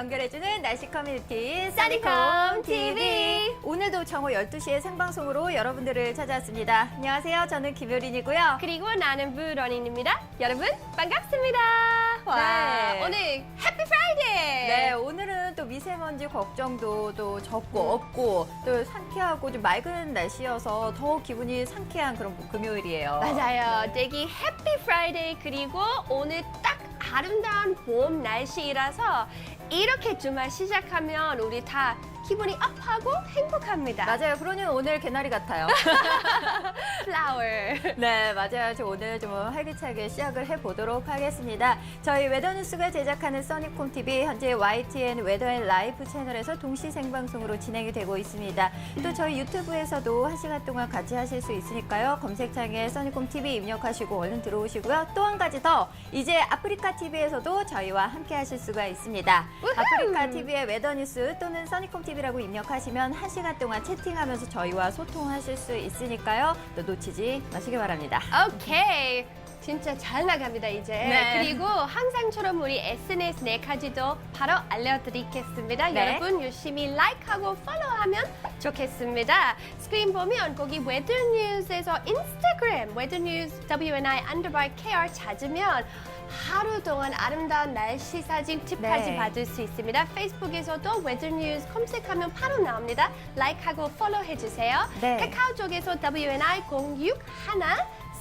연결해주는 날씨 커뮤니티 써니콤 TV. 오늘도 정오 12시에 생방송으로 여러분들을 찾아왔습니다. 안녕하세요. 저는 김효린이고요. 그리고 나는 부런인입니다. 여러분 반갑습니다. 와, 네. 오늘 해피 프라이데이. 네, 오늘은 또 미세먼지 걱정도 또 적고 없고 또 상쾌하고 좀 맑은 날씨여서 더 기분이 상쾌한 그런 금요일이에요. 맞아요. 되게 해피 프라이데이. 그리고 오늘 딱 아름다운 봄 날씨라서 이렇게 주말 시작하면 우리 다 기분이 업하고 행복합니다. 맞아요. 그러니 오늘 개나리 같아요. 플라워. 네, 맞아요. 저 오늘 좀 활기차게 시작을 해보도록 하겠습니다. 저희 웨더뉴스가 제작하는 써니콤 TV 현재 YTN 웨더앤라이프 채널에서 동시 생방송으로 진행이 되고 있습니다. 또 저희 유튜브에서도 1시간 동안 같이 하실 수 있으니까요. 검색창에 써니콤 TV 입력하시고 얼른 들어오시고요. 또 한 가지 더, 이제 아프리카 TV에서도 저희와 함께 하실 수가 있습니다. 아프리카 TV의 웨더뉴스 또는 써니콤 TV라고 입력하시면 1시간 동안 채팅하면서 저희와 소통하실 수 있으니까요. 또 놓치지 마시기 바랍니다. 오케이. 진짜 잘 나갑니다, 이제. 네. 그리고 항상처럼 우리 SNS 4가지도 바로 알려드리겠습니다. 네. 여러분 열심히 라이크하고 팔로우하면 좋겠습니다. 스크린 보면 거기 웨더뉴스에서 인스타그램 웨더뉴스 WNI_KR 찾으면 하루 동안 아름다운 날씨 사진 팁까지 네. 받을 수 있습니다. 페이스북에서도 웨더뉴스 검색하면 바로 나옵니다. 라이크하고 팔로우 해주세요. 네. 카카오 쪽에서 WNI061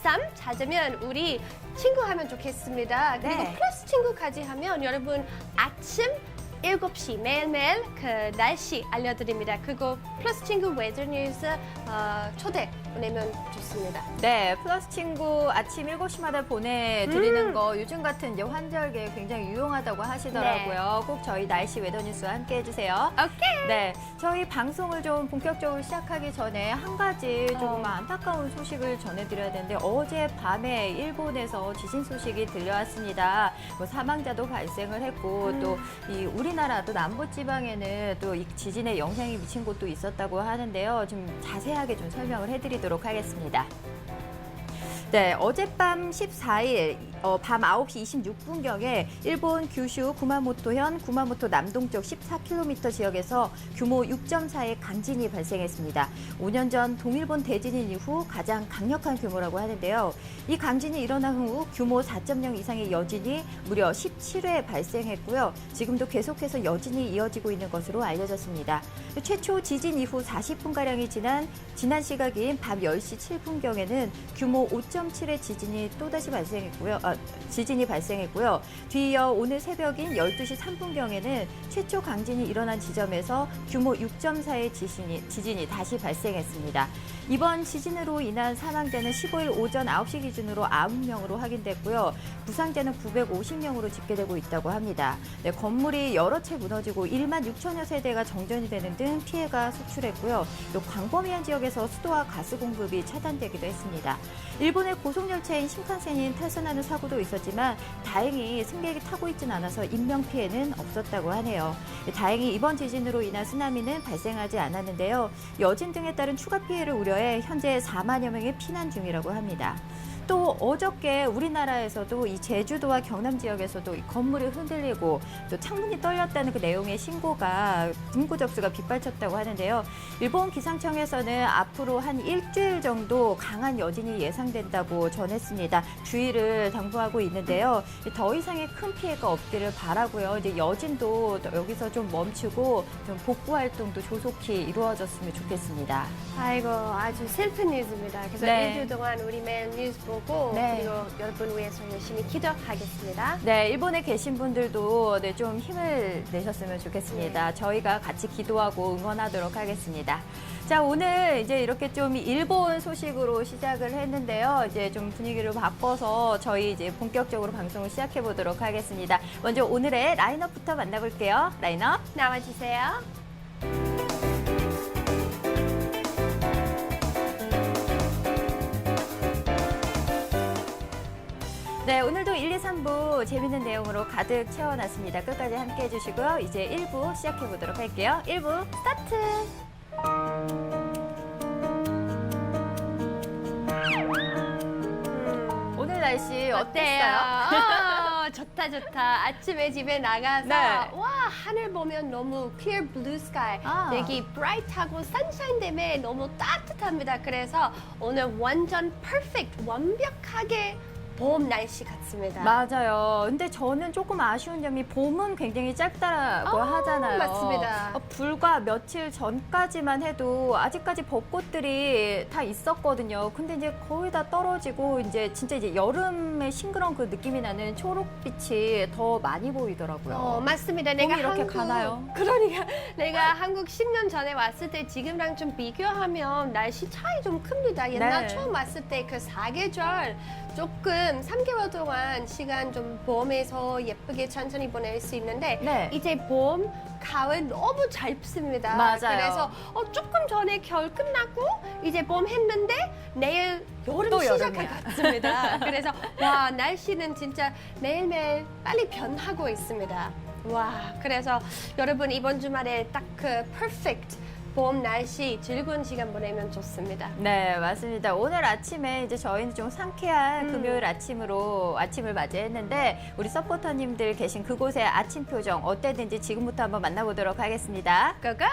3 찾으면 우리 친구하면 좋겠습니다. 그리고 네. 플러스 친구까지 하면 여러분 아침 7시 매일매일 그 날씨 알려드립니다. 그리고 플러스 친구 웨더뉴스 초대 보내면 좋습니다. 네, 플러스 친구 아침 7시마다 보내드리는 거 요즘 같은 이제 환절기에 굉장히 유용하다고 하시더라고요. 꼭 저희 날씨 웨더뉴스와 함께 해주세요. 오케이. 네, 저희 방송을 좀 본격적으로 시작하기 전에 한 가지 조금 어. 안타까운 소식을 전해드려야 되는데 어제 밤에 일본에서 지진 소식이 들려왔습니다. 뭐 사망자도 발생을 했고 또 이 우리나라 또 남부지방에는 또 이 지진의 영향이 미친 곳도 있었다고 하는데요. 좀 자세하게 좀 설명을 해드리도록 하겠습니다. 네, 어젯밤 14일 밤 9시 26분경에 일본 규슈 구마모토현 구마모토 남동쪽 14km 지역에서 규모 6.4의 강진이 발생했습니다. 5년 전 동일본 대지진 이후 가장 강력한 규모라고 하는데요. 이 강진이 일어난 후 규모 4.0 이상의 여진이 무려 17회 발생했고요. 지금도 계속해서 여진이 이어지고 있는 것으로 알려졌습니다. 최초 지진 이후 40분가량이 지난 시각인 밤 10시 7분경에는 규모 5.7의 지진이 또다시 지진이 발생했고요. 뒤이어 오늘 새벽인 12시 3분경에는 최초 강진이 일어난 지점에서 규모 6.4의 지진이 다시 발생했습니다. 이번 지진으로 인한 사망자는 15일 오전 9시 기준으로 9명으로 확인됐고요. 부상자는 950명으로 집계되고 있다고 합니다. 네, 건물이 여러 채 무너지고 1만 6천여 세대가 정전이 되는 등 피해가 속출했고요. 또 광범위한 지역에서 수도와 가스 공급이 차단되기도 했습니다. 일본의 고속열차인 신칸센이 탈선하는 사고도 있었지만 다행히 승객이 타고 있진 않아서 인명피해는 없었다고 하네요. 다행히 이번 지진으로 인한 쓰나미는 발생하지 않았는데요. 여진 등에 따른 추가 피해를 우려해 현재 4만여 명이 피난 중이라고 합니다. 또 어저께 우리나라에서도 이 제주도와 경남 지역에서도 이 건물이 흔들리고 또 창문이 떨렸다는 그 내용의 신고가 등고 접수가 빗발쳤다고 하는데요. 일본 기상청에서는 앞으로 한 일주일 정도 강한 여진이 예상된다고 전했습니다. 주의를 당부하고 있는데요. 더 이상의 큰 피해가 없기를 바라고요. 이제 여진도 여기서 좀 멈추고 좀 복구 활동도 조속히 이루어졌으면 좋겠습니다. 아이고 아주 슬픈 뉴스입니다. 그래서 네. 일주 동안 우리 매일 뉴스 보고 네. 그리고 여러분 위해서 열심히 기도하겠습니다. 네, 일본에 계신 분들도 네, 좀 힘을 내셨으면 좋겠습니다. 네. 저희가 같이 기도하고 응원하도록 하겠습니다. 자, 오늘 이제 이렇게 좀 일본 소식으로 시작을 했는데요. 이제 좀 분위기를 바꿔서 저희 이제 본격적으로 방송을 시작해 보도록 하겠습니다. 먼저 오늘의 라인업부터 만나볼게요. 라인업 나와주세요. 네, 오늘도 1, 2, 3부 재밌는 내용으로 가득 채워놨습니다. 끝까지 함께 해주시고요. 이제 1부 시작해 보도록 할게요. 1부 스타트! 오늘 날씨 어땠어요? 좋다. 좋다 좋다. 아침에 집에 나가서 네. 와 하늘 보면 너무 clear blue sky. 여기 bright하고 sunshine 때문에 너무 따뜻합니다. 그래서 오늘 완전 perfect 완벽하게 봄 날씨 같습니다. 맞아요. 근데 저는 조금 아쉬운 점이 봄은 굉장히 짧다고 하잖아요. 맞습니다. 불과 며칠 전까지만 해도 아직까지 벚꽃들이 다 있었거든요. 근데 이제 거의 다 떨어지고 이제 진짜 이제 여름의 싱그러운 그 느낌이 나는 초록빛이 더 많이 보이더라고요. 맞습니다. 봄이 이렇게 가나요? 그러니까 내가 한국 10년 전에 왔을 때 지금랑 좀 비교하면 날씨 차이 좀 큽니다. 옛날 네. 처음 왔을 때 그 사계절 조금 3개월 동안 시간 좀 봄에서 예쁘게 천천히 보낼 수 있는데 네. 이제 봄, 가을 너무 짧습니다. 맞아요. 그래서 조금 전에 겨울 끝났고 이제 봄 했는데 내일 여름 또 시작할 여름이야. 것 같습니다. 그래서 와 날씨는 진짜 매일매일 빨리 변하고 있습니다. 와 그래서 여러분 이번 주말에 딱 그 perfect 봄 날씨 즐거운 시간 보내면 좋습니다. 네, 맞습니다. 오늘 아침에 이제 저희는 좀 상쾌한 금요일 아침으로 아침을 맞이했는데 우리 서포터님들 계신 그곳의 아침 표정 어땠는지 지금부터 한번 만나보도록 하겠습니다. 고고!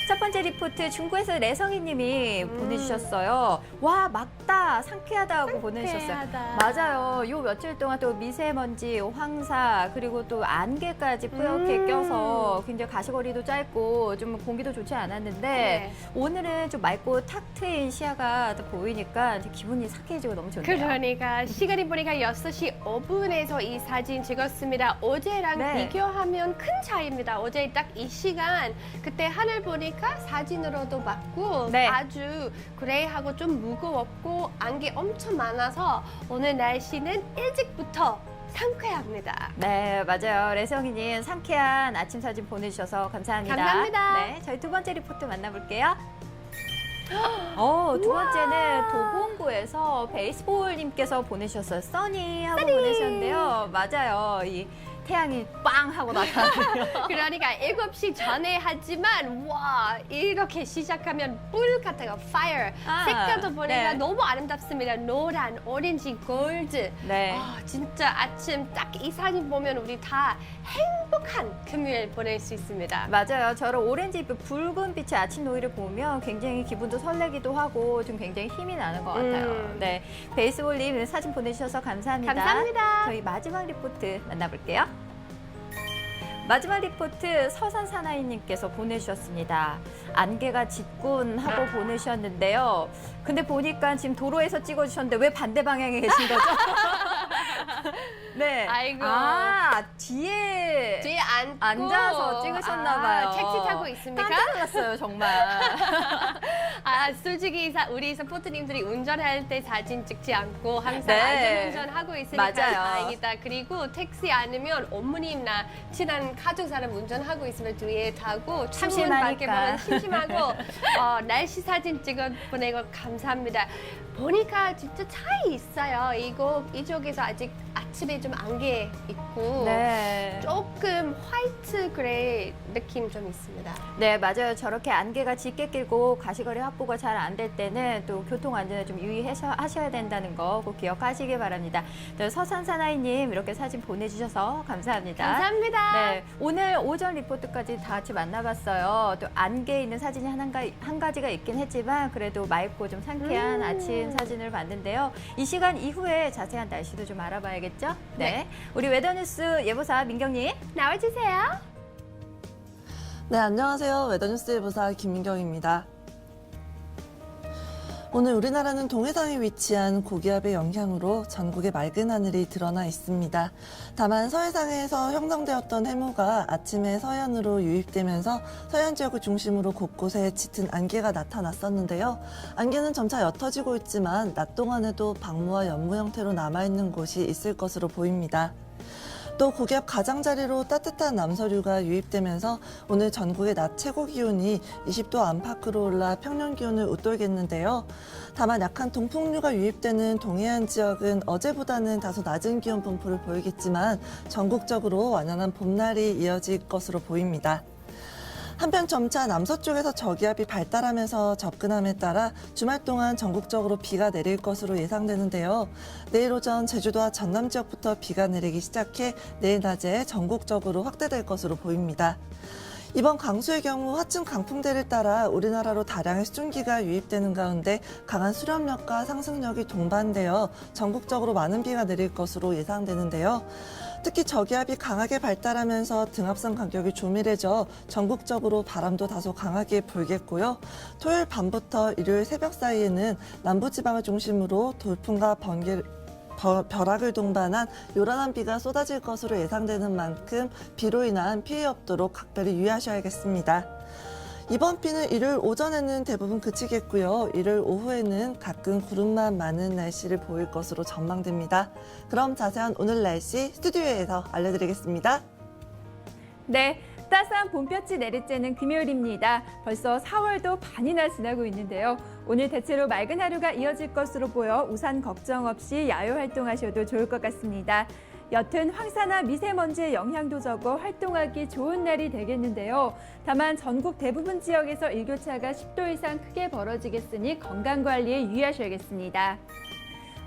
첫 번째 리포트 중구에서 레성희 님이 보내주셨어요. 와, 막다, 상쾌하다고 보내주셨어요. 맞아요. 요 며칠 동안 또 미세먼지, 황사, 그리고 또 안개까지 뿌옇게 껴서 굉장히 가시거리도 짧고 좀 공기도 좋지 않았는데 네. 오늘은 좀 맑고 탁 트인 시야가 또 보이니까 이제 기분이 상쾌해지고 너무 좋네요. 그러니까 시간이 보니까 6시 5분에서 이 사진 찍었습니다. 어제랑 네. 비교하면 큰 차이입니다. 어제 딱 이 시간 그때 하늘 보니까 사진으로도 봤고 네. 아주 그레이하고 좀 무거웠고 안개 엄청 많아서 오늘 날씨는 일찍부터 상쾌합니다. 네, 맞아요. 레성희님 상쾌한 아침 사진 보내주셔서 감사합니다. 감사합니다. 네, 저희 두 번째 리포트 만나볼게요. 두 번째는 도봉구에서 베이스볼님께서 보내주셨어요. 써니 하고 보내셨는데요. 맞아요. 이 태양이 빵 하고 나타나요. 그러니까 7시 전에 하지만 와 이렇게 시작하면 불 같아요. fire. 색깔도 보니까 네. 너무 아름답습니다. 노란, 오렌지, 골드. 네. 진짜 아침 딱 이 사진 보면 우리 다 행복한 금요일 보낼 수 있습니다. 맞아요. 저런 오렌지빛 붉은 빛의 아침 노을을 보면 굉장히 기분도 설레기도 하고 좀 굉장히 힘이 나는 것 같아요. 네, 베이스볼님 사진 보내주셔서 감사합니다. 감사합니다. 저희 마지막 리포트 만나볼게요. 마지막 리포트 서산사나이님께서 보내주셨습니다. 안개가 짙군 하고 보내주셨는데요. 근데 보니까 지금 도로에서 찍어주셨는데 왜 반대 방향에 계신 거죠? 네. 아이고. 뒤에 앉고 앉아서 찍으셨나 봐요. 택시 타고 있습니까? 깜짝 놀랐어요, 정말. 솔직히 우리 서포트님들이 운전할 때 사진 찍지 않고 항상 네. 안전운전하고 있으니까 맞아요. 다행이다. 그리고 택시 아니면 어머님나 친한 가족 사람 운전하고 있으면 뒤에 타고 창문 밖에 심심하니까. 보면 심심하고 날씨 사진 찍어 보내고 감사합니다. 보니까 진짜 차이 있어요. 이쪽에서 아직 아침에 좀 안개 있고 네. 조금 화이트 그레이 느낌 좀 있습니다. 네, 맞아요. 저렇게 안개가 짙게 끼고 가시거리 확보가 잘 안 될 때는 또 교통 안전에 좀 유의하셔야 된다는 거 꼭 기억하시기 바랍니다. 서산사나이님 이렇게 사진 보내주셔서 감사합니다. 감사합니다. 네, 오늘 오전 리포트까지 다 같이 만나봤어요. 또 안개 있는 사진이 한 가지가 있긴 했지만 그래도 맑고 좀 상쾌한 아침 사진을 봤는데요. 이 시간 이후에 자세한 날씨도 좀 알아봐야겠죠? 네. 우리 웨더뉴스 예보사 민경님. 나와주세요. 네, 안녕하세요. 웨더뉴스 예보사 김민경입니다. 오늘 우리나라는 동해상에 위치한 고기압의 영향으로 전국에 맑은 하늘이 드러나 있습니다. 다만 서해상에서 형성되었던 해무가 아침에 서해안으로 유입되면서 서해안 지역을 중심으로 곳곳에 짙은 안개가 나타났었는데요. 안개는 점차 옅어지고 있지만 낮 동안에도 방무와 연무 형태로 남아있는 곳이 있을 것으로 보입니다. 또 고기압 가장자리로 따뜻한 남서류가 유입되면서 오늘 전국의 낮 최고 기온이 20도 안팎으로 올라 평년 기온을 웃돌겠는데요. 다만 약한 동풍류가 유입되는 동해안 지역은 어제보다는 다소 낮은 기온 분포를 보이겠지만 전국적으로 완연한 봄날이 이어질 것으로 보입니다. 한편 점차 남서쪽에서 저기압이 발달하면서 접근함에 따라 주말 동안 전국적으로 비가 내릴 것으로 예상되는데요. 내일 오전 제주도와 전남 지역부터 비가 내리기 시작해 내일 낮에 전국적으로 확대될 것으로 보입니다. 이번 강수의 경우 하층 강풍대를 따라 우리나라로 다량의 수증기가 유입되는 가운데 강한 수렴력과 상승력이 동반되어 전국적으로 많은 비가 내릴 것으로 예상되는데요. 특히 저기압이 강하게 발달하면서 등압선 간격이 조밀해져 전국적으로 바람도 다소 강하게 불겠고요. 토요일 밤부터 일요일 새벽 사이에는 남부지방을 중심으로 돌풍과 벼락을 동반한 요란한 비가 쏟아질 것으로 예상되는 만큼 비로 인한 피해 없도록 각별히 유의하셔야겠습니다. 이번 비는 일요일 오전에는 대부분 그치겠고요. 일요일 오후에는 가끔 구름만 많은 날씨를 보일 것으로 전망됩니다. 그럼 자세한 오늘 날씨 스튜디오에서 알려드리겠습니다. 네, 따스한 봄볕이 내리쬐는 금요일입니다. 벌써 4월도 반이나 지나고 있는데요. 오늘 대체로 맑은 하루가 이어질 것으로 보여 우산 걱정 없이 야외 활동하셔도 좋을 것 같습니다. 옅은 황사나 미세먼지의 영향도 적어 활동하기 좋은 날이 되겠는데요. 다만 전국 대부분 지역에서 일교차가 10도 이상 크게 벌어지겠으니 건강관리에 유의하셔야겠습니다.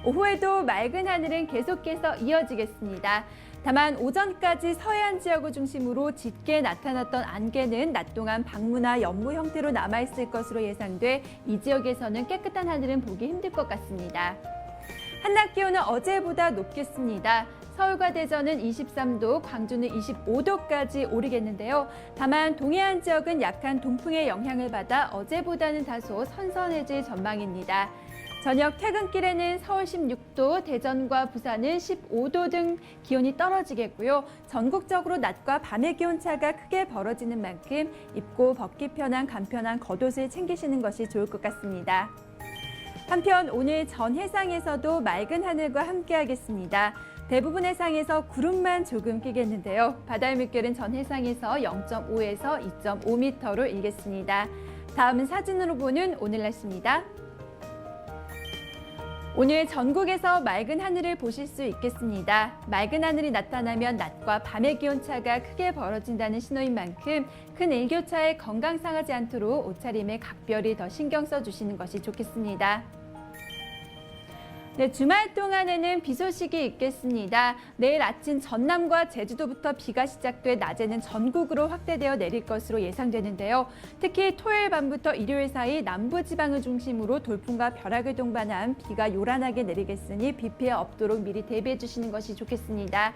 오후에도 맑은 하늘은 계속해서 이어지겠습니다. 다만 오전까지 서해안 지역을 중심으로 짙게 나타났던 안개는 낮 동안 방문화 연무 형태로 남아있을 것으로 예상돼 이 지역에서는 깨끗한 하늘은 보기 힘들 것 같습니다. 한낮 기온은 어제보다 높겠습니다. 서울과 대전은 23도, 광주는 25도까지 오르겠는데요. 다만 동해안 지역은 약한 동풍의 영향을 받아 어제보다는 다소 선선해질 전망입니다. 저녁 퇴근길에는 서울 16도, 대전과 부산은 15도 등 기온이 떨어지겠고요. 전국적으로 낮과 밤의 기온차가 크게 벌어지는 만큼 입고 벗기 편한 간편한 겉옷을 챙기시는 것이 좋을 것 같습니다. 한편 오늘 전 해상에서도 맑은 하늘과 함께하겠습니다. 대부분 해상에서 구름만 조금 끼겠는데요. 바다의 물결은 전 해상에서 0.5에서 2.5m로 일겠습니다. 다음은 사진으로 보는 오늘 날씨입니다. 오늘 전국에서 맑은 하늘을 보실 수 있겠습니다. 맑은 하늘이 나타나면 낮과 밤의 기온차가 크게 벌어진다는 신호인 만큼 큰 일교차에 건강 상하지 않도록 옷차림에 각별히 더 신경 써주시는 것이 좋겠습니다. 네, 주말 동안에는 비 소식이 있겠습니다. 내일 아침 전남과 제주도부터 비가 시작돼 낮에는 전국으로 확대되어 내릴 것으로 예상되는데요. 특히 토요일 밤부터 일요일 사이 남부지방을 중심으로 돌풍과 벼락을 동반한 비가 요란하게 내리겠으니 비 피해 없도록 미리 대비해 주시는 것이 좋겠습니다.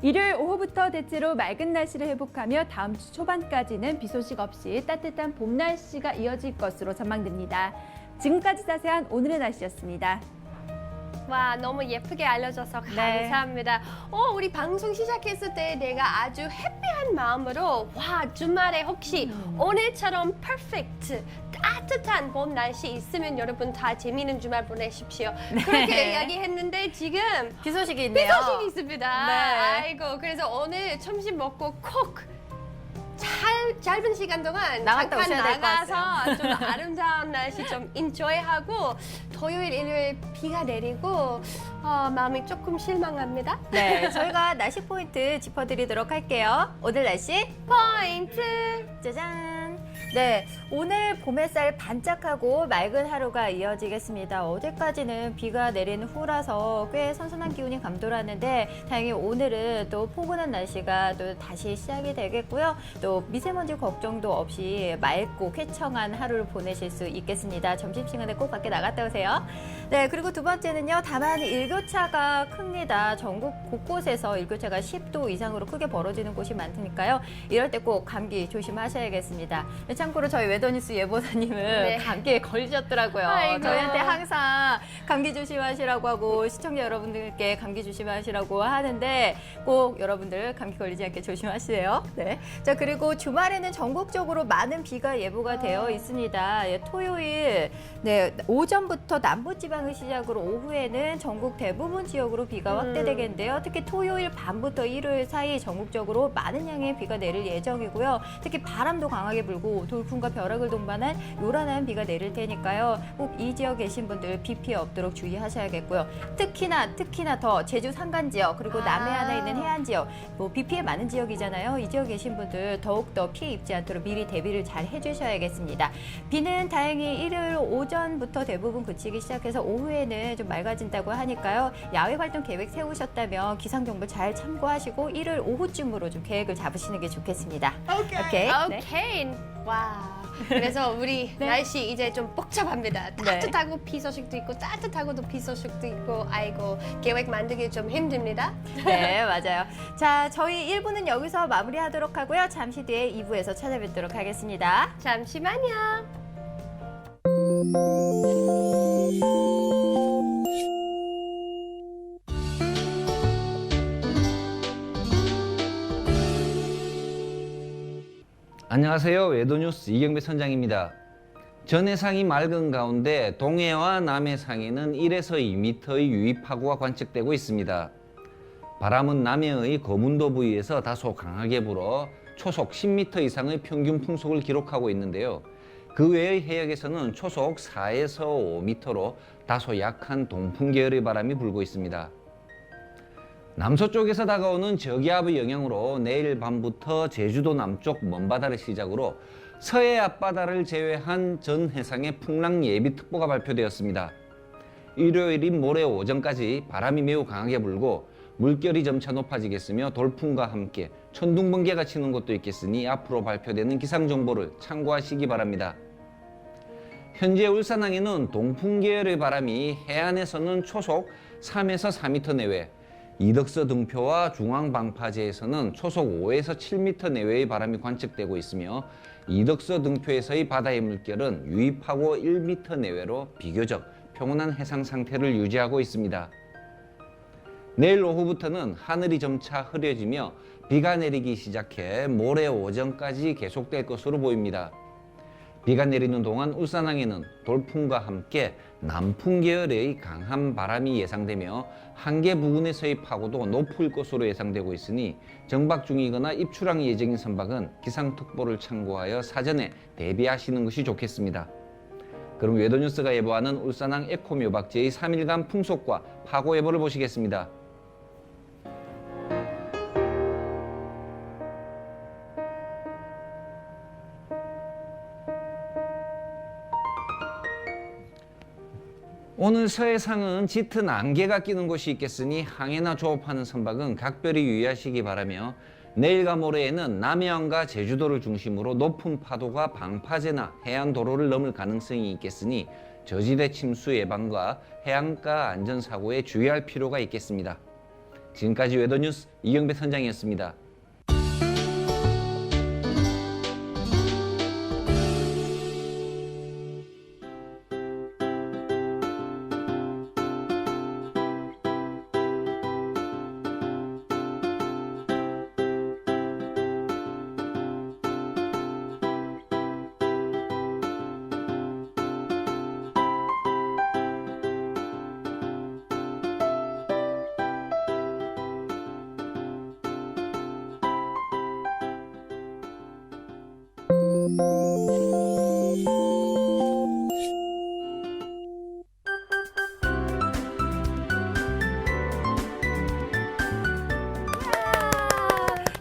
일요일 오후부터 대체로 맑은 날씨를 회복하며 다음 주 초반까지는 비 소식 없이 따뜻한 봄 날씨가 이어질 것으로 전망됩니다. 지금까지 자세한 오늘의 날씨였습니다. 와, 너무 예쁘게 알려줘서 감사합니다. 우리 방송 시작했을 때 내가 아주 해피한 마음으로 주말에 혹시 오늘처럼 퍼펙트 따뜻한 봄 날씨 있으면 여러분 다 재미있는 주말 보내십시오. 그렇게 이야기했는데 지금 비 소식이 비 있네요. 소식이 있습니다. 네. 아이고, 그래서 오늘 점심 먹고 콕 짧은 시간 동안 나갔다 잠깐 오셔야 될것 나가서 좀 아름다운 날씨 좀 인조이하고 토요일, 일요일 비가 내리고 마음이 조금 실망합니다. 네, 저희가 날씨 포인트 짚어드리도록 할게요. 오늘 날씨 포인트! 짜잔! 네, 오늘 봄 햇살 반짝하고 맑은 하루가 이어지겠습니다. 어제까지는 비가 내린 후라서 꽤 선선한 기온이 감돌았는데 다행히 오늘은 또 포근한 날씨가 또 다시 시작이 되겠고요. 또 미세먼지 걱정도 없이 맑고 쾌청한 하루를 보내실 수 있겠습니다. 점심시간에 꼭 밖에 나갔다 오세요. 네, 그리고 두 번째는요. 다만 일교차가 큽니다. 전국 곳곳에서 일교차가 10도 이상으로 크게 벌어지는 곳이 많으니까요. 이럴 때 꼭 감기 조심하셔야겠습니다. 참고로 저희 웨더뉴스 예보사님은 네. 감기에 걸리셨더라고요. 아이고. 저희한테 항상 감기 조심하시라고 하고 시청자 여러분들께 감기 조심하시라고 하는데 꼭 여러분들 감기 걸리지 않게 조심하세요. 네. 자, 그리고 주말에는 전국적으로 많은 비가 예보가 되어 있습니다. 예, 토요일 오전부터 남부지방을 시작으로 오후에는 전국 대부분 지역으로 비가 확대되겠는데요. 특히 토요일 밤부터 일요일 사이 전국적으로 많은 양의 비가 내릴 예정이고요. 특히 바람도 강하게 불고 돌풍과 벼락을 동반한 요란한 비가 내릴 테니까요. 꼭 이 지역 계신 분들 비 피해 없도록 주의하셔야겠고요. 특히나 더 제주 산간 지역 그리고 남해안에 있는 해안 지역 뭐 비 피해 많은 지역이잖아요. 이 지역 계신 분들 더욱더 피해 입지 않도록 미리 대비를 잘 해주셔야겠습니다. 비는 다행히 일요일 오전부터 대부분 그치기 시작해서 오후에는 좀 맑아진다고 하니까요. 야외 활동 계획 세우셨다면 기상 정보 잘 참고하시고 일요일 오후쯤으로 좀 계획을 잡으시는 게 좋겠습니다. 오케이. 오케이. 와. 그래서 우리 날씨 이제 좀 복잡합니다. 따뜻하고 비 소식도 있고 따뜻하고도 비 소식도 있고 아이고 계획 만들기 좀 힘듭니다. 네, 맞아요. 자, 저희 1부는 여기서 마무리하도록 하고요. 잠시 뒤에 2부에서 찾아뵙도록 하겠습니다. 잠시만요. 안녕하세요. 외도뉴스 이경배 선장입니다. 전해상이 맑은 가운데 동해와 남해상에는 1에서 2m의 유입파고가 관측되고 있습니다. 바람은 남해의 거문도 부위에서 다소 강하게 불어 초속 10m 이상의 평균 풍속을 기록하고 있는데요. 그 외의 해역에서는 초속 4에서 5m로 다소 약한 동풍 계열의 바람이 불고 있습니다. 남서쪽에서 다가오는 저기압의 영향으로 내일 밤부터 제주도 남쪽 먼바다를 시작으로 서해 앞바다를 제외한 전 해상에 풍랑 예비특보가 발표되었습니다. 일요일인 모레 오전까지 바람이 매우 강하게 불고 물결이 점차 높아지겠으며 돌풍과 함께 천둥번개가 치는 곳도 있겠으니 앞으로 발표되는 기상정보를 참고하시기 바랍니다. 현재 울산항에는 동풍 계열의 바람이 해안에서는 초속 3에서 4m 내외, 이덕서 등표와 중앙방파제에서는 초속 5에서 7m 내외의 바람이 관측되고 있으며 이덕서 등표에서의 바다의 물결은 유입하고 1m 내외로 비교적 평온한 해상 상태를 유지하고 있습니다. 내일 오후부터는 하늘이 점차 흐려지며 비가 내리기 시작해 모레 오전까지 계속될 것으로 보입니다. 비가 내리는 동안 울산항에는 돌풍과 함께 남풍 계열의 강한 바람이 예상되며 한계 부근에서의 파고도 높을 것으로 예상되고 있으니 정박 중이거나 입출항 예정인 선박은 기상특보를 참고하여 사전에 대비하시는 것이 좋겠습니다. 그럼 외도뉴스가 예보하는 울산항 에코묘박제의 3일간 풍속과 파고 예보를 보시겠습니다. 오늘 서해상은 짙은 안개가 끼는 곳이 있겠으니 항해나 조업하는 선박은 각별히 유의하시기 바라며 내일과 모레에는 남해안과 제주도를 중심으로 높은 파도가 방파제나 해안도로를 넘을 가능성이 있겠으니 저지대 침수 예방과 해안가 안전사고에 주의할 필요가 있겠습니다. 지금까지 외도뉴스 이경배 선장이었습니다.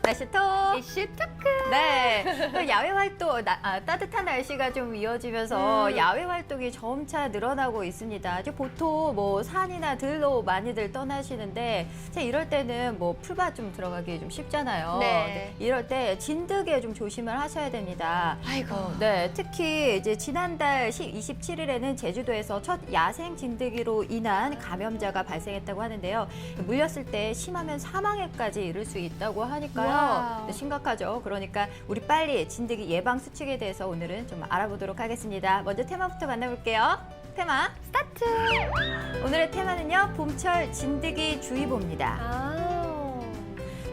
날씨 톡! 이슈 토크. 네, 또 야외 활동, 따뜻한 날씨가 좀 이어지면서 야외 활동이 점차 늘어나고 있습니다. 이제 보통 뭐 산이나 들로 많이들 떠나시는데, 이럴 때는 뭐 풀밭 좀 들어가기 좀 쉽잖아요. 네. 이럴 때 진드기에 좀 조심을 하셔야 됩니다. 아이고. 네, 특히 이제 지난달 27일에는 제주도에서 첫 야생 진드기로 인한 감염자가 발생했다고 하는데요. 물렸을 때 심하면 사망에까지 이를 수 있다고 하니까요. 와우. 심각하죠. 그러니까 우리 빨리 진드기 예방 수칙에 대해서 오늘은 좀 알아보도록 하겠습니다. 먼저 테마부터 만나볼게요. 테마 스타트! 오늘의 테마는요, 봄철 진드기 주의보입니다. 아.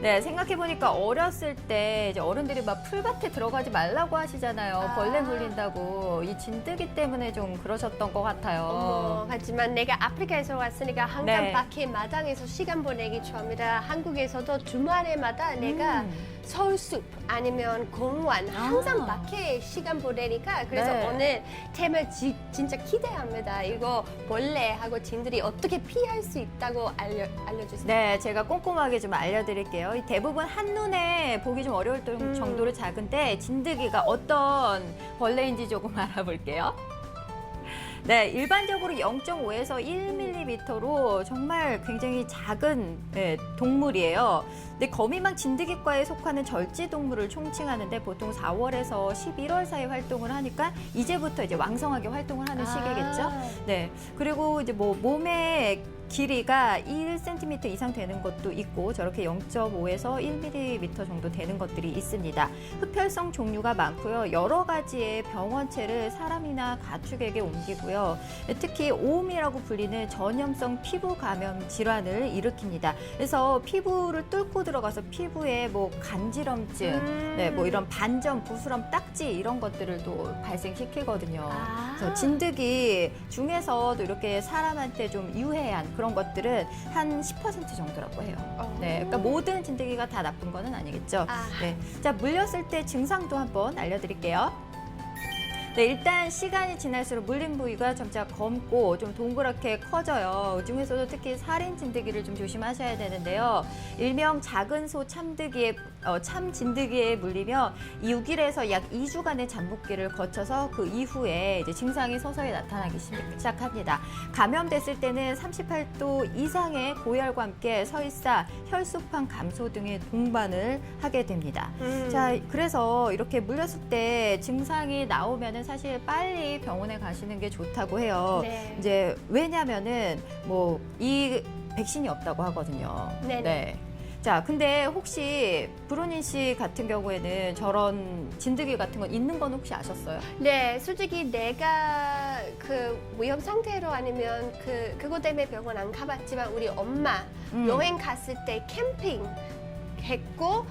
네, 생각해보니까 어렸을 때 이제 어른들이 막 풀밭에 들어가지 말라고 하시잖아요. 벌레 물린다고. 이 진드기 때문에 좀 그러셨던 것 같아요. 하지만 내가 아프리카에서 왔으니까 항상 네. 밖에 마당에서 시간 보내기 좋아합니다. 한국에서도 주말에마다 내가 서울숲 아니면 공원 항상 밖에 시간 보내니까 그래서 네. 오늘 테마 진짜 기대합니다. 이거 벌레하고 진들이 어떻게 피할 수 있다고 알려주세요. 네, 제가 꼼꼼하게 좀 알려드릴게요. 이 대부분 한눈에 보기 좀 어려울 정도로 작은데 진드기가 어떤 벌레인지 조금 알아볼게요. 네, 일반적으로 0.5에서 1mm로 정말 굉장히 작은 동물이에요. 근데 거미망 진드기과에 속하는 절지 동물을 총칭하는데 보통 4월에서 11월 사이 활동을 하니까 이제부터 이제 왕성하게 활동을 하는 시기겠죠. 네, 그리고 이제 뭐 몸에 길이가 1cm 이상 되는 것도 있고 저렇게 0.5에서 1mm 정도 되는 것들이 있습니다. 흡혈성 종류가 많고요. 여러 가지의 병원체를 사람이나 가축에게 옮기고요. 특히 오음이라고 불리는 전염성 피부 감염 질환을 일으킵니다. 그래서 피부를 뚫고 들어가서 피부에 뭐 간지럼증, 네, 뭐 이런 반점, 부스럼, 딱지 이런 것들을 또 발생시키거든요. 그래서 진드기 중에서도 이렇게 사람한테 좀 유해한 그런 것들은 한 10% 정도라고 해요. 네, 그러니까 모든 진드기가 다 나쁜 거는 아니겠죠. 네, 자, 물렸을 때 증상도 한번 알려드릴게요. 네, 일단 시간이 지날수록 물린 부위가 점차 검고 좀 동그랗게 커져요. 그 중에서도 특히 살인 진드기를 좀 조심하셔야 되는데요. 일명 작은 소 참진드기에 물리며 6일에서 약 2주간의 잠복기를 거쳐서 그 이후에 이제 증상이 서서히 나타나기 시작합니다. 감염됐을 때는 38도 이상의 고열과 함께 설사, 혈소판 감소 등의 동반을 하게 됩니다. 자, 그래서 이렇게 물렸을 때 증상이 나오면은 사실 빨리 병원에 가시는 게 좋다고 해요. 네. 이제 왜냐면은 뭐 이 백신이 없다고 하거든요. 네네. 네. 자, 근데 혹시 브로닌 씨 같은 경우에는 저런 진드기 같은 건 있는 건 혹시 아셨어요? 네, 솔직히 내가 그 위험 상태로 아니면 그거 때문에 병원 안 가봤지만 우리 엄마 여행 갔을 때 캠핑 했고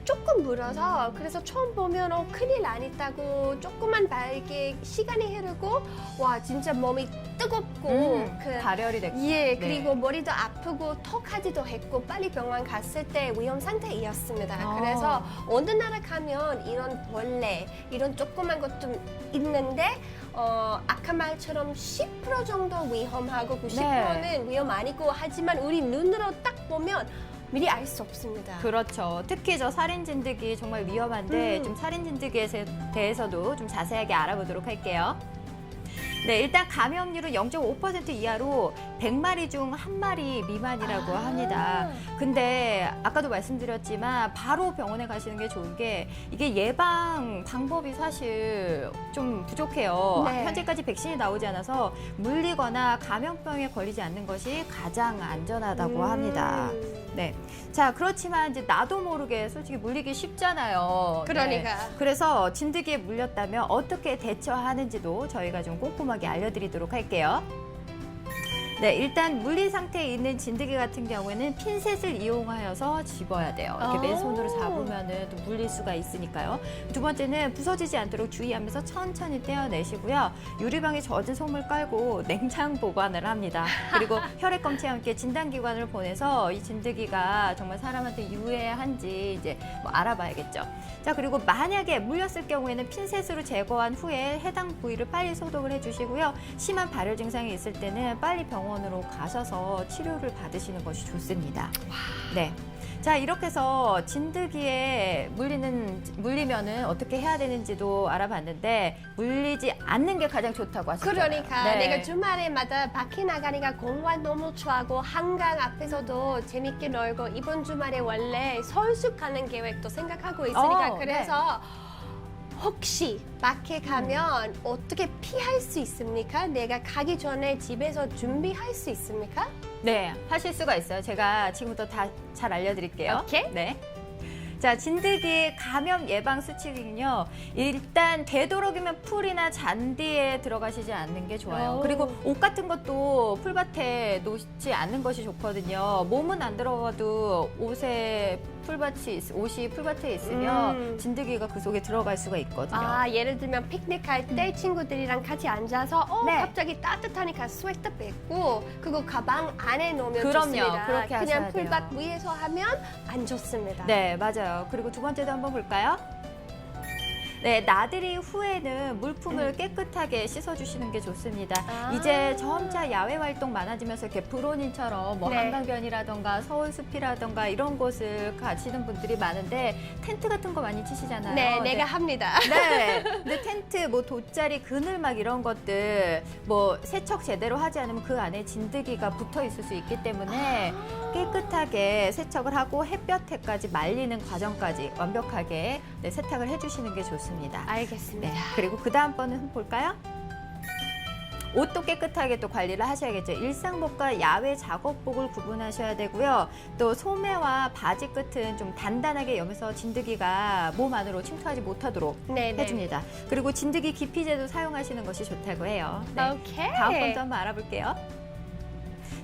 조금 물어서 그래서 처음 보면 큰일 안 있다고 조금만 발게 시간이 흐르고 와 진짜 몸이 뜨겁고 발열이 됐고. 예, 그리고 머리도 아프고 턱하지도 했고 빨리 병원 갔을 때 위험 상태이었습니다. 그래서 어느 나라 가면 이런 벌레, 이런 조그만 것 좀 있는데 아까 말처럼 10% 정도 위험하고 90%는 위험 아니고 하지만 우리 눈으로 딱 보면 미리 알 수 없습니다. 그렇죠. 특히 저 살인 진드기 정말 위험한데 좀 살인 진드기에 대해서도 좀 자세하게 알아보도록 할게요. 네, 일단 감염률은 0.5% 이하로 100마리 중 1마리 미만이라고 합니다. 근데 아까도 말씀드렸지만 바로 병원에 가시는 게 좋은 게 이게 예방 방법이 사실 좀 부족해요. 네. 현재까지 백신이 나오지 않아서 물리거나 감염병에 걸리지 않는 것이 가장 안전하다고 합니다. 네. 자, 그렇지만 이제 나도 모르게 솔직히 물리기 쉽잖아요. 그러니까. 네. 그래서 진드기에 물렸다면 어떻게 대처하는지도 저희가 좀 꼼꼼하게 알려드리도록 할게요. 네, 일단 물린 상태에 있는 진드기 같은 경우에는 핀셋을 이용하여서 집어야 돼요. 이렇게 맨손으로 잡으면은 또 물릴 수가 있으니까요. 두 번째는 부서지지 않도록 주의하면서 천천히 떼어내시고요. 유리병에 젖은 솜을 깔고 냉장 보관을 합니다. 그리고 혈액검체와 함께 진단기관을 보내서 이 진드기가 정말 사람한테 유해한지 이제 뭐 알아봐야겠죠. 자, 그리고 만약에 물렸을 경우에는 핀셋으로 제거한 후에 해당 부위를 빨리 소독을 해주시고요. 심한 발열 증상이 있을 때는 빨리 병원으로 가셔서 치료를 받으시는 것이 좋습니다. 네. 자, 이렇게 해서 진드기에 물리면은 어떻게 해야 되는지도 알아봤는데 물리지 않는 게 가장 좋다고 하시잖아요. 그러니까 네. 내가 주말에마다 밖에 나가니까 공원 너무 좋아하고 한강 앞에서도 재밌게 놀고 이번 주말에 원래 서울숲 가는 계획도 생각하고 있으니까 그래서 혹시 밖에 가면 어떻게 피할 수 있습니까? 내가 가기 전에 집에서 준비할 수 있습니까? 네, 하실 수가 있어요. 제가 지금부터 다 잘 알려드릴게요. 오케이. 네. 자, 진드기 감염 예방 수칙은요. 일단 되도록이면 풀이나 잔디에 들어가시지 않는 게 좋아요. 오. 그리고 옷 같은 것도 풀밭에 놓지 않는 것이 좋거든요. 몸은 안 들어가도 옷이 풀밭에 있으면 진드기가 그 속에 들어갈 수가 있거든요. 아, 예를 들면 피크닉할 때 친구들이랑 같이 앉아서 네. 갑자기 따뜻하니까 스웨터 뺏고 그거 가방 안에 놓으면 그럼요. 좋습니다. 그렇게 하셔야 그냥 풀밭 돼요. 위에서 하면 안 좋습니다. 네, 맞아요. 그리고 두 번째도 한번 볼까요? 네, 나들이 후에는 물품을 깨끗하게 씻어주시는 게 좋습니다. 아. 이제 점차 야외 활동 많아지면서 이렇게 브로닌처럼 뭐 네. 한강변이라던가 서울숲이라던가 이런 곳을 가시는 분들이 많은데 텐트 같은 거 많이 치시잖아요. 네, 내가 합니다. 네. 근데 텐트, 뭐 돗자리, 그늘 막 이런 것들 뭐 세척 제대로 하지 않으면 그 안에 진드기가 붙어 있을 수 있기 때문에 깨끗하게 세척을 하고 햇볕에까지 말리는 과정까지 완벽하게 네, 세탁을 해주시는 게 좋습니다. 알겠습니다. 네. 그리고 그 다음 번은 한번 볼까요? 옷도 깨끗하게 또 관리를 하셔야겠죠. 일상복과 야외 작업복을 구분하셔야 되고요. 또 소매와 바지 끝은 좀 단단하게 여면서 진드기가 몸 안으로 침투하지 못하도록 네, 네. 해줍니다. 그리고 진드기 기피제도 사용하시는 것이 좋다고 해요. 네. 오케이. 다음 번도 한번 알아볼게요.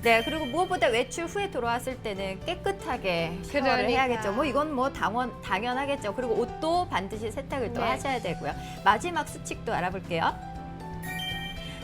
네, 그리고 무엇보다 외출 후에 돌아왔을 때는 깨끗하게 샤워를 그러니까. 해야겠죠. 뭐 이건 뭐 당연하겠죠. 그리고 옷도 반드시 세탁을 또 네. 하셔야 되고요. 마지막 수칙도 알아볼게요.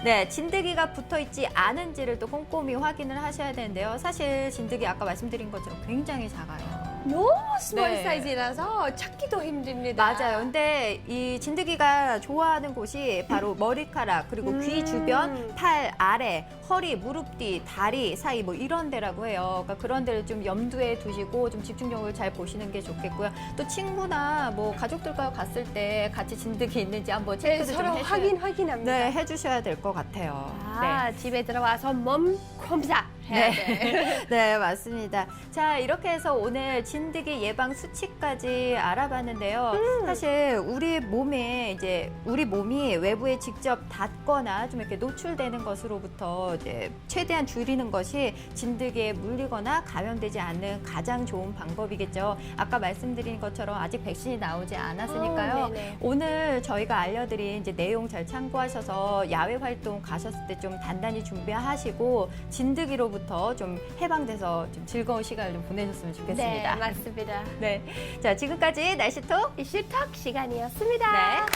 네, 진드기가 붙어있지 않은지를 또 꼼꼼히 확인을 하셔야 되는데요. 사실 진드기 아까 말씀드린 것처럼 굉장히 작아요. 너무 스몰 네. 사이즈라서 찾기도 힘듭니다. 맞아요. 근데 이 진드기가 좋아하는 곳이 바로 머리카락, 그리고 귀 주변, 팔 아래, 허리, 무릎 뒤, 다리 사이 뭐 이런 데라고 해요. 그러니까 그런 데를 좀 염두에 두시고 좀 집중력을 잘 보시는 게 좋겠고요. 또 친구나 뭐 가족들과 갔을 때 같이 진드기 있는지 한번 네, 체크를 서로 좀 해주셔야, 확인합니다. 네, 해주셔야 될 것 같아요. 아, 집에 들어와서 몸 검사 해야 돼. 네, 맞습니다. 자, 이렇게 해서 오늘 진드기 예방 수칙까지 알아봤는데요. 사실 우리 몸이 외부에 직접 닿거나 좀 이렇게 노출되는 것으로부터 이제 최대한 줄이는 것이 진드기에 물리거나 감염되지 않는 가장 좋은 방법이겠죠. 아까 말씀드린 것처럼 아직 백신이 나오지 않았으니까요. 네네. 오늘 저희가 알려드린 이제 내용 잘 참고하셔서 야외 활동 가셨을 때 좀 단단히 준비하시고 진드기로부터 좀 해방돼서 좀 즐거운 시간을 좀 보내셨으면 좋겠습니다. 네, 맞습니다. 네. 자, 지금까지 날씨톡. 이슈톡 시간이었습니다. 네.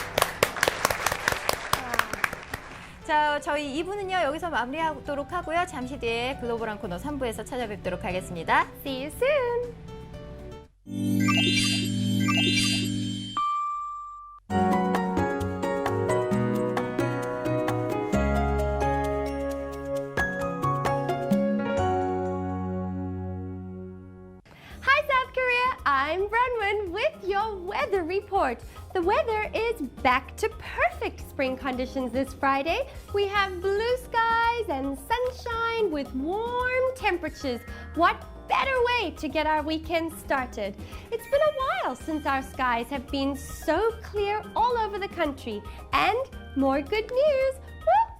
자, 저희 2부는요, 여기서 마무리하도록 하고요. 잠시 뒤에 글로벌한 코너 3부에서 찾아뵙도록 하겠습니다. See you soon. Hi, South Korea. I'm Bronwyn with your weather report. The weather is back to perfect spring conditions this Friday. We have blue skies and sunshine with warm temperatures. What better way to get our weekend started? It's been a while since our skies have been so clear all over the country. And more good news.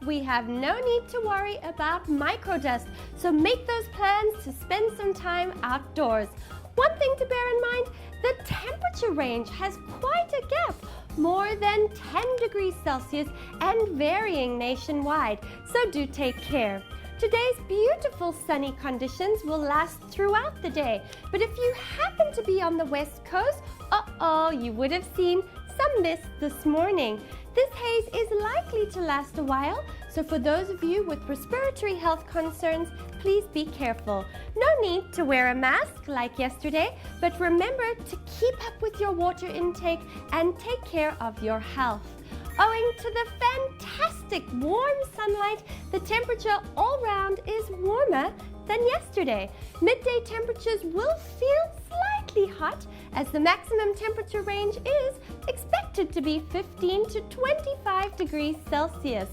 We have no need to worry about microdust, so make those plans to spend some time outdoors. One thing to bear in mind, the temperature range has quite a gap, more than 10 degrees Celsius and varying nationwide, so do take care. Today's beautiful sunny conditions will last throughout the day, but if you happen to be on the west coast, you would have seen some mist this morning. This haze is likely to last a while, so for those of you with respiratory health concerns, please be careful. No need to wear a mask like yesterday, but remember to keep up with your water intake and take care of your health. Owing to the fantastic warm sunlight, the temperature all round is warmer than yesterday. Midday temperatures will feel slightly hot as the maximum temperature range is expected to be 15 to 25 degrees Celsius.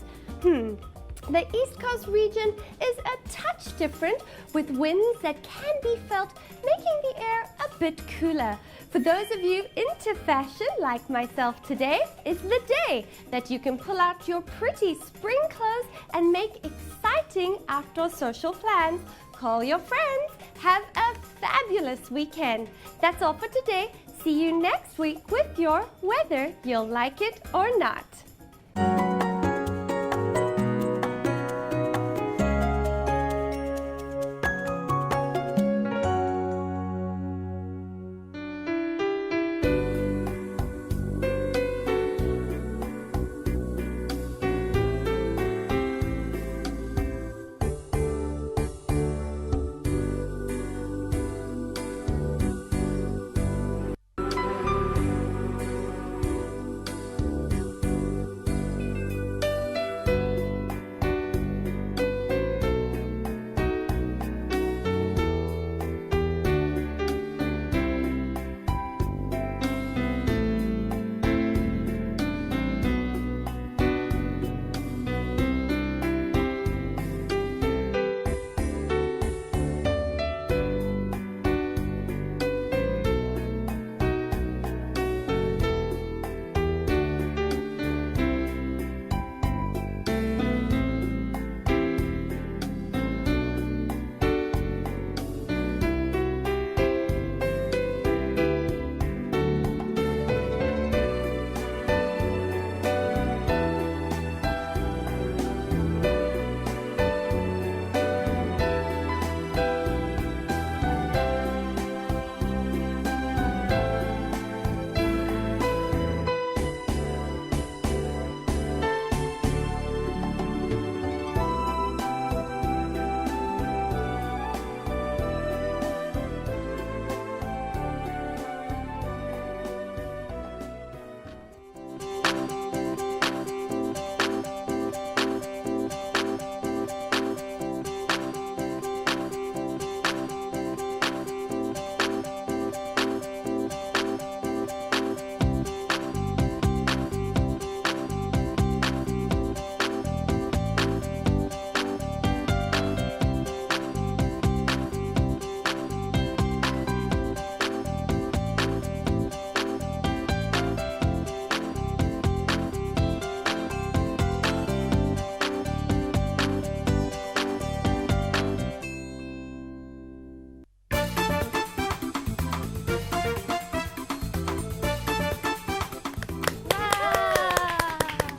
The East Coast region is a touch different with winds that can be felt, making the air a bit cooler. For those of you into fashion like myself, today is the day that you can pull out your pretty spring clothes and make exciting outdoor social plans. Call your friends. Have a fabulous weekend. That's all for today. See you next week with your whether you'll like it or not.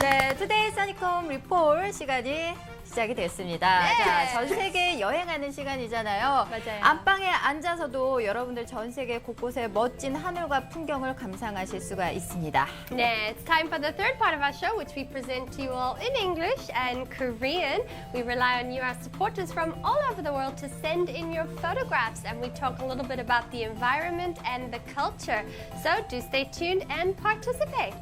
네, 투데이 써니콤 리폴 시간이 시작이 됐습니다. 네. 자, 전 세계 여행하는 시간이잖아요. 맞아요. 안방에 앉아서도 여러분들 전 세계 곳곳의 멋진 하늘과 풍경을 감상하실 수가 있습니다. 네, it's time for the third part of our show, which we present to you all in English and Korean. We rely on you, our supporters from all over the world, to send in your photographs, and we talk a little bit about the environment and the culture. So do stay tuned and participate.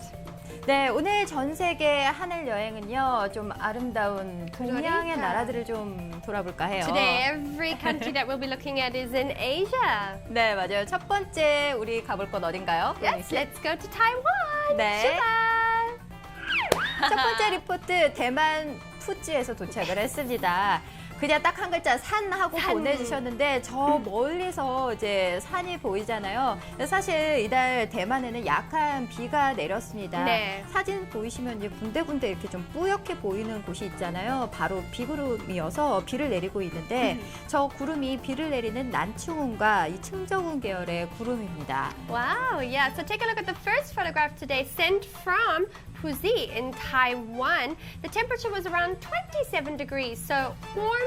네, 오늘 전 세계 하늘 여행은요, 좀 아름다운 동양의 그러니까. 나라들을 좀 돌아볼까 해요. Today, every country that we'll be looking at is in Asia. 네, 맞아요. 첫 번째 우리 가볼 곳 어딘가요? Yes, let's go to Taiwan. 네. 출발! 첫 번째 리포트 대만 푸찌에서 도착을 했습니다. 그냥 딱 한 글자 산 하고 산. 보내주셨는데 저 멀리서 이제 산이 보이잖아요. 사실 이달 대만에는 약한 비가 내렸습니다. 네. 사진 보이시면 이제 군데군데 이렇게 좀 뿌옇게 보이는 곳이 있잖아요. 바로 비구름이어서 비를 내리고 있는데 저 구름이 비를 내리는 난충운과 이 층저운 계열의 구름입니다. Wow, yeah. So take a look at the first photograph today, sent from Puzi in Taiwan. The temperature was around 27 degrees, so warm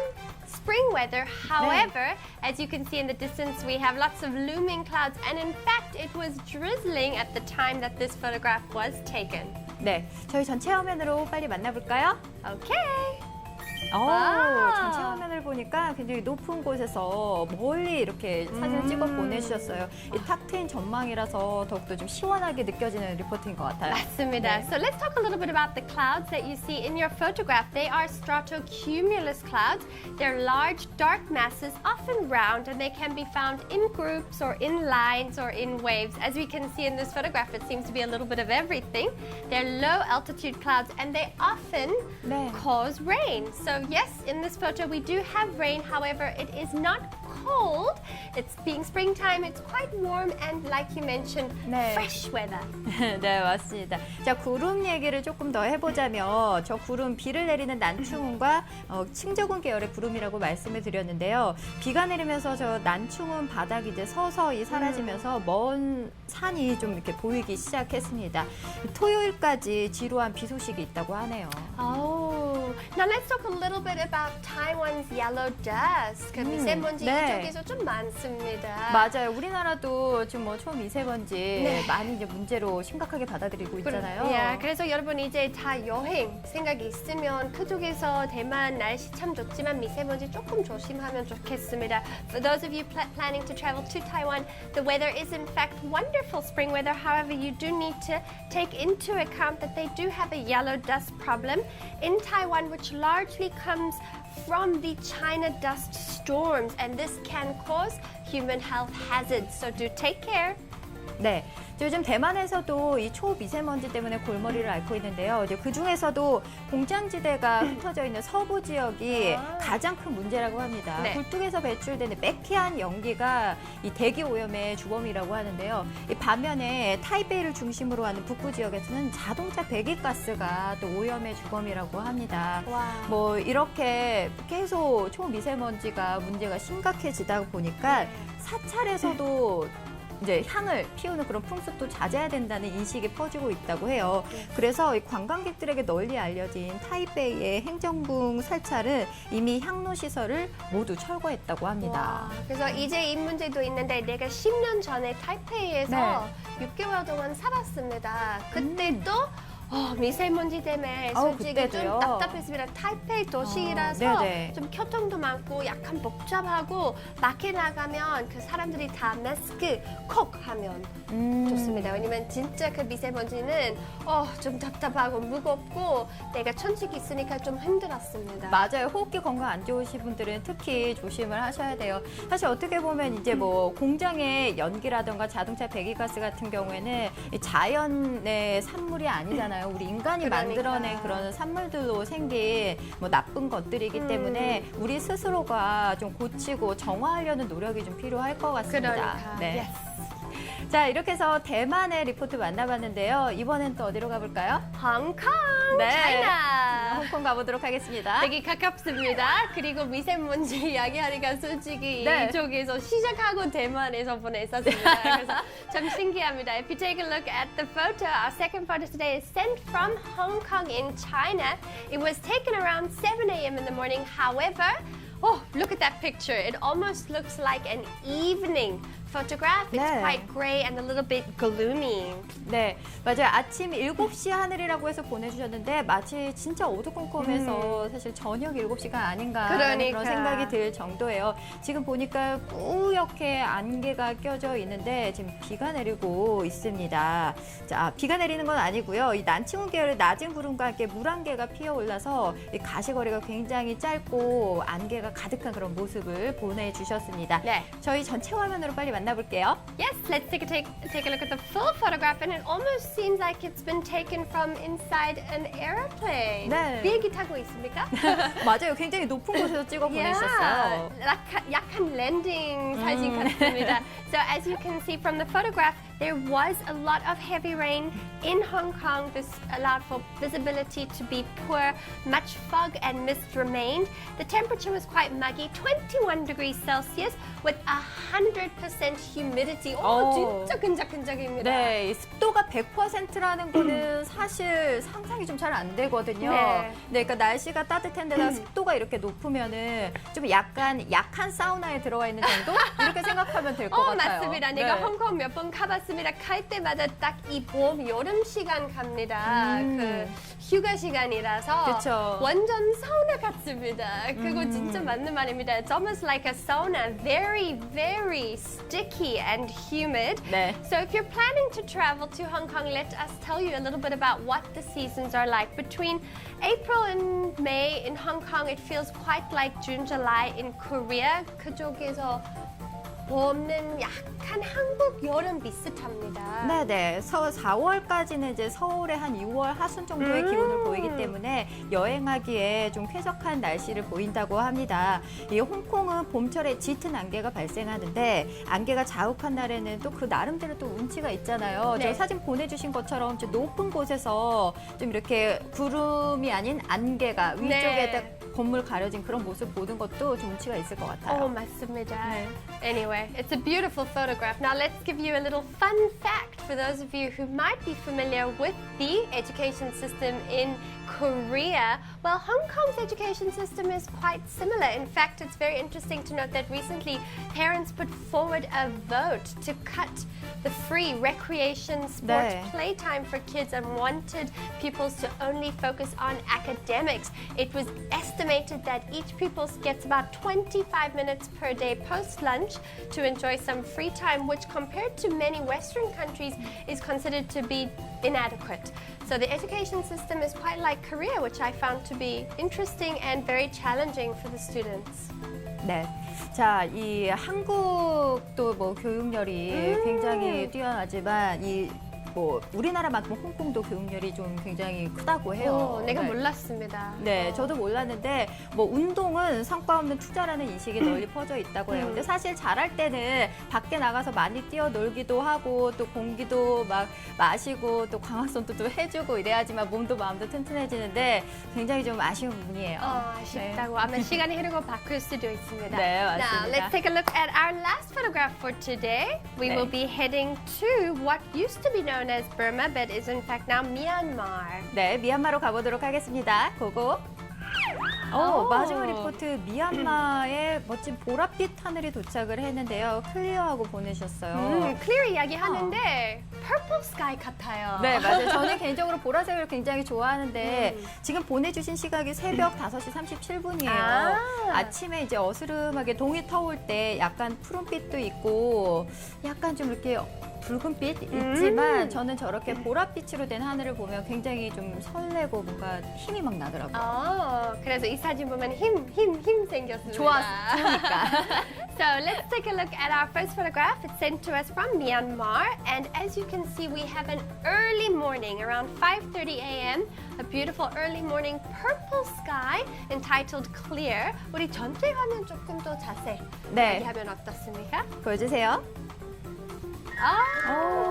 spring weather. However, as you can see in the distance, we have lots of looming clouds, and in fact, it was drizzling at the time that this photograph was taken. 네, 저희 전체 화면으로 빨리 만나볼까요? Okay. 오, 전체 화면을 보니까 굉장히 높은 곳에서 멀리 이렇게 사진을 찍어 보내주셨어요. 이 탁 트인 전망이라서 더욱더 좀 시원하게 느껴지는 리포트인 것 같아요. 맞습니다. So let's talk a little bit about the clouds that you see in your photograph. They are stratocumulus clouds. They're large, dark masses, often round, and they can be found in groups or in lines or in waves. As we can see in this photograph, it seems to be a little bit of everything. They're low altitude clouds, and they often 네. cause rain. So yes, in this photo we do have rain. However, it is not cold. It's being springtime, it's quite warm and like you mentioned, 네. fresh weather. 네, 맞습니다. 자, 구름 얘기를 조금 더 해보자면 저 구름 비를 내리는 난충운과 층저군 계열의 구름이라고 말씀을 드렸는데요. 비가 내리면서 저 난충운 바닥이 이제 서서히 사라지면서 먼 산이 좀 이렇게 보이기 시작했습니다. 토요일까지 지루한 비 소식이 있다고 하네요. Oh, now let's talk a little bit about Taiwan's yellow dust. 그 미세먼지 네. 이쪽에서 좀 많습니다. 맞아요. 우리나라도 지금 뭐 초미세먼지 네. 많이 이제 문제로 심각하게 받아들이고 있잖아요. 예, 그래서 여러분 이제 다 여행 생각이 있으면 그쪽에서 대만 날씨 참 좋지만 미세먼지 조금 조심하면 좋겠습니다. For those of you planning to travel to Taiwan, the weather is in fact wonderful spring weather. However, you do need to take into account that they do have a yellow dust problem in Taiwan, which largely comes from the China dust storms, and this can cause human health hazards. So do take care. 네, 요즘 대만에서도 이 초미세먼지 때문에 골머리를 앓고 있는데요. 이제 그 중에서도 공장지대가 흩어져 있는 서부 지역이 가장 큰 문제라고 합니다. 네. 굴뚝에서 배출되는 매캐한 연기가 이 대기 오염의 주범이라고 하는데요. 이 반면에 타이베이를 중심으로 하는 북부 지역에서는 자동차 배기가스가 또 오염의 주범이라고 합니다. 와. 뭐 이렇게 계속 초미세먼지가 문제가 심각해지다 보니까 사찰에서도 이제 향을 피우는 그런 풍습도 자제해야 된다는 인식이 퍼지고 있다고 해요. 그래서 이 관광객들에게 널리 알려진 타이베이의 행정궁 사찰은 이미 향로 시설을 모두 철거했다고 합니다. 와, 그래서 이제 이 문제도 있는데 내가 10년 전에 타이페이에서 6개월 동안 살았습니다. 그때도 미세먼지 때문에 솔직히 그때도요? 좀 답답했습니다. 타이페이 도시라서 네네. 좀 교통도 많고 약간 복잡하고 밖에 나가면 그 사람들이 다 마스크 콕 하면 좋습니다. 왜냐면 진짜 그 미세먼지는 좀 답답하고 무겁고 내가 천식 있으니까 좀 힘들었습니다. 맞아요. 호흡기 건강 안 좋으신 분들은 특히 조심을 하셔야 돼요. 사실 어떻게 보면 이제 뭐 공장의 연기라든가 자동차 배기가스 같은 경우에는 이 자연의 산물이 아니잖아요. 우리 인간이 그러니까. 만들어낸 그런 산물들로 생긴 뭐 나쁜 것들이기 때문에 우리 스스로가 좀 고치고 정화하려는 노력이 좀 필요할 것 같습니다. 그러니까. 네. Yes. 자, 이렇게 해서 대만의 리포트 만나봤는데요. 이번엔 또 어디로 가볼까요? 홍콩, 네. 차이나. 홍콩 가보도록 하겠습니다. 되게 가깝습니다. 그리고 미세먼지 이야기하니까 솔직히 네. 이쪽에서 시작하고 대만에서 보냈었습니다. 그래서 참 신기합니다. If you take a look at the photo, our second photo today is sent from Hong Kong in China. It was taken around 7 a.m. in the morning. However, look at that picture. It almost looks like an evening photograph. It's 네. quite gray and a little bit gloomy. 네, 맞아요. 아침 7시 하늘이라고 해서 보내주셨는데 마치 진짜 어두컴컴해서 사실 저녁 7시가 아닌가 하는 그러니까. 그런 생각이 들 정도예요. 지금 보니까 뿌옇게 안개가 껴져 있는데 지금 비가 내리고 있습니다. 자, 비가 내리는 건 아니고요. 이 난치문 계열의 낮은 구름과 함께 물안개가 피어올라서 이 가시거리가 굉장히 짧고 안개가 가득한 그런 모습을 보내주셨습니다. 네. 저희 전체 화면으로 빨리 만나볼게요. Yes, let's take a look at the full photograph, and it almost seems like it's been taken from inside an airplane. 네. 비행기 타고 있습니까? 맞아요. 굉장히 높은 곳에서 찍어 보내셨어요. 약간 랜딩 사진 같습니다. So as you can see from the photograph, there was a lot of heavy rain in Hong Kong. This allowed for visibility to be poor. Much fog and mist remained. The temperature was quite muggy, 21 degrees Celsius, with 100% humidity. 진짜 끈적끈적입니다. 네, 이 습도가 100%라는 거는 사실 상상이 좀 잘 안 되거든요. 네. 네, 그러니까 날씨가 따뜻한데다가 습도가 이렇게 높으면은 좀 약간 약한 사우나에 들어가 있는 정도 이렇게 생각하면 될 것 같아요. 맞습니다. 네. 내가 홍콩 몇 번 가봤습니다. 갈 때마다 딱 이 봄, 여름 시간 갑니다. 그 휴가 시간이라서 그쵸. 완전 사우나 같습니다. 그거 진짜 맞는 말입니다. It's almost like a sauna. Very, very sticky and humid. 네. So if you're planning to travel to Hong Kong, let us tell you a little bit about what the seasons are like. Between April and May in Hong Kong, it feels quite like June, July in Korea. 그쪽에서 봄은 약간 한국 여름 비슷합니다. 네네. 4월까지는 이제 서울의 한 6월 하순 정도의 기온을 보이기 때문에 여행하기에 좀 쾌적한 날씨를 보인다고 합니다. 이 홍콩은 봄철에 짙은 안개가 발생하는데 안개가 자욱한 날에는 또 그 나름대로 또 운치가 있잖아요. 네. 저 사진 보내주신 것처럼 좀 높은 곳에서 좀 이렇게 구름이 아닌 안개가 위쪽에다 건물 가려진 그런 모습 보는 것도 좀 운치가 있을 것 같아요. 맞습니다. Anyway, it's a beautiful photograph. Now let's give you a little fun fact for those of you who might be familiar with the education system in Korea. Well, Hong Kong's education system is quite similar. In fact, it's very interesting to note that recently parents put forward a vote to cut the free recreation sports 네. playtime for kids and wanted pupils to only focus on academics. It was estimated that each pupil gets about 25 minutes per day post-lunch to enjoy some free time, which compared to many Western countries is considered to be inadequate. So the education system is quite like Korea, which I found to be interesting and very challenging for the students. 네. 자, 이 한국도 뭐 교육열이 굉장히 뛰어나지만 뭐 우리나라만큼 홍콩도 교육열이 좀 굉장히 크다고 해요. 내가 네. 몰랐습니다. 네, 저도 몰랐는데 뭐 운동은 성과 없는 투자라는 인식이 널리 퍼져 있다고 해요. 근데 사실 잘할 때는 밖에 나가서 많이 뛰어놀기도 하고 또 공기도 막 마시고 또 광합성도 또 해주고 이래야지만 몸도 마음도 튼튼해지는데 굉장히 좀 아쉬운 부분이에요. 아쉽다고. 아마 시간이 흐르고 바꿀 수도 있습니다. 네, Now, 맞습니다. let's take a look at our last photograph for today. We 네. will be heading to what used to be known as Burma, but is in fact now Myanmar. 네, 미얀마로 가보도록 하겠습니다. 고고. 마지막 리포트 미얀마의 멋진 보랏빛 하늘이 도착을 했는데요. 클리어하고 보내셨어요. 클리어 이야기 하는데 purple sky 같아요. 네, 맞아요. 저는 개인적으로 보라색을 굉장히 좋아하는데 지금 보내주신 시각이 새벽 5시 37분이에요. 아침에 이제 어스름하게 동이 터올 때 약간 푸른빛도 있고 약간 좀 이렇게 붉은빛 있지만 저는 저렇게 보랏빛으로 된 하늘을 보면 굉장히 좀 설레고 뭔가 힘이 막 나더라고요. 그래서 이 사진 보면 힘 생겼습니다. 좋으니까. So let's take a look at our first photograph. It's sent to us from Myanmar, and as you can see, we have an early morning around 5:30 a.m. A beautiful early morning purple sky entitled Clear. 우리 전체 화면 조금 더 자세히 네. 이야기하면 어떻습니까? 보여주세요.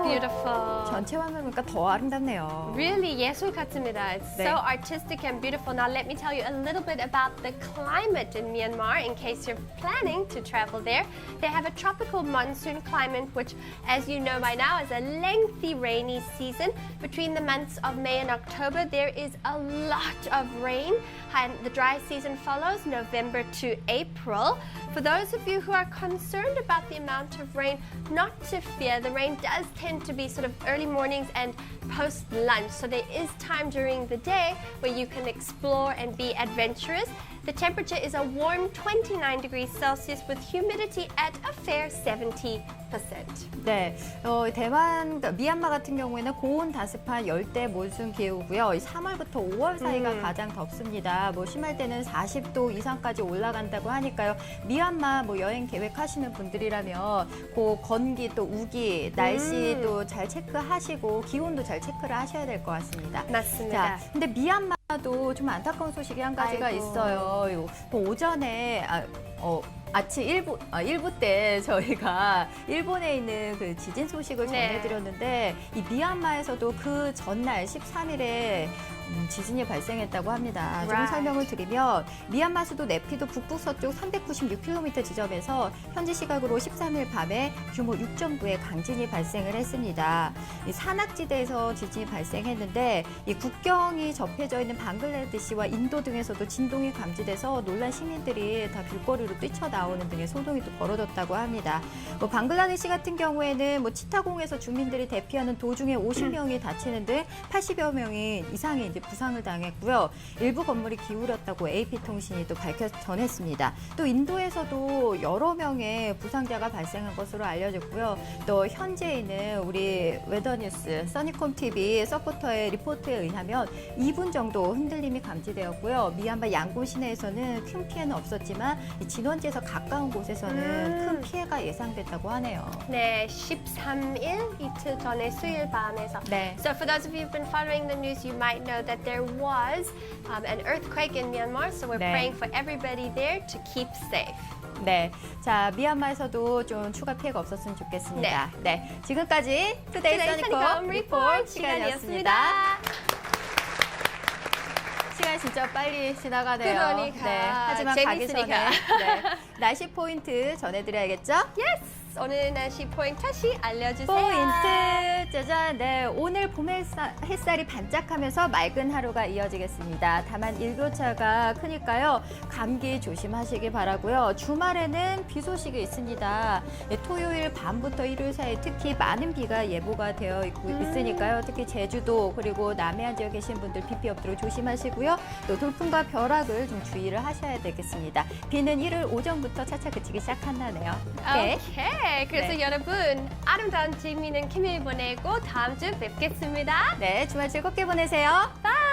Beautiful. 전체 화면 보니까 더 아름답네요. Really 예술 같습니다. It's 네. so artistic and beautiful. Now let me tell you a little bit about the climate in Myanmar in case you're planning to travel there. They have a tropical monsoon climate which, as you know by now, is a lengthy rainy season. Between the months of May and October, there is a lot of rain, and the dry season follows November to April. For those of you who are concerned about the amount of rain, not to fear. The rain does tend to be sort of early mornings and post lunch. So there is time during the day where you can explore and be adventurous. The temperature is a warm 29 degrees Celsius with humidity at a fair 70%. 네, 대만, 미얀마 같은 경우에는 고온 다습한 열대 몬순 기후고요. 3월부터 5월 사이가 가장 덥습니다. 뭐 심할 때는 40도 이상까지 올라간다고 하니까요. 미얀마 뭐 여행 계획하시는 분들이라면 그 건기 또 우기 날씨도 잘 체크하시고 기온도 잘 체크를 하셔야 될 것 같습니다. 맞습니다. 자, 근데 미얀마도 좀 안타까운 소식이 한 가지가 아이고. 있어요. 오전에 아침 1부 때 저희가 일본에 있는 그 지진 소식을 네. 전해드렸는데 이 미얀마에서도 그 전날 13일에 지진이 발생했다고 합니다. 좀 Right. 설명을 드리면 미얀마 수도 네피도 북북서쪽 396km 지점에서 현지 시각으로 13일 밤에 규모 6.9의 강진이 발생을 했습니다. 이 산악지대에서 지진이 발생했는데 이 국경이 접해져 있는 방글라데시와 인도 등에서도 진동이 감지돼서 놀란 시민들이 다 길거리로 뛰쳐나오는 등의 소동이 또 벌어졌다고 합니다. 뭐 방글라데시 같은 경우에는 뭐 치타공에서 주민들이 대피하는 도중에 50명이 다치는 등 80여 명이 이상이 이제 부상을 당했고요. 일부 건물이 기울었다고 AP통신이 또 전했습니다. 또 인도에서도 여러 명의 부상자가 발생한 것으로 알려졌고요. 또 현재에는 우리 웨더뉴스 써니콤 TV 서포터의 리포트에 의하면 2분 정도 흔들림이 감지되었고요. 미얀마 양곤 시내에서는 큰 피해는 없었지만 이 진원지에서 가까운 곳에서는 큰 피해가 예상됐다고 하네요. 네, 13일 이틀 전에 수요일 밤에서. 네. So for those of you who've been following the news, you might know that there was an earthquake in Myanmar. So we're 네. praying for everybody there to keep safe. 네, 자 미얀마에서도 좀 추가 피해가 없었으면 좋겠습니다. 네, 지금까지 투데이 써니콤 리포트 시간이었습니다. 시간이 진짜 빨리 지나가네요. 그러니까. 네, 하지만 가기 전에 재밌으니까. 네, 날씨 포인트 전해드려야겠죠? Yes! 오늘 날씨 포인트 다시 알려주세요. 포인트 짜잔. 네, 오늘 봄 햇살이 반짝하면서 맑은 하루가 이어지겠습니다. 다만 일교차가 크니까요. 감기 조심하시기 바라고요. 주말에는 비 소식이 있습니다. 네, 토요일 밤부터 일요일 사이 특히 많은 비가 예보가 되어 있으니까요. 특히 제주도 그리고 남해안 지역에 계신 분들 비 피해 없도록 조심하시고요. 또 돌풍과 벼락을 좀 주의를 하셔야 되겠습니다. 비는 일요일 오전부터 차차 그치기 시작한다네요. 네. 오케이. 그래서 네. 여러분 아름다운 재미있는 금요일 보내고 다음 주 뵙겠습니다. 네, 주말 즐겁게 보내세요. 바이.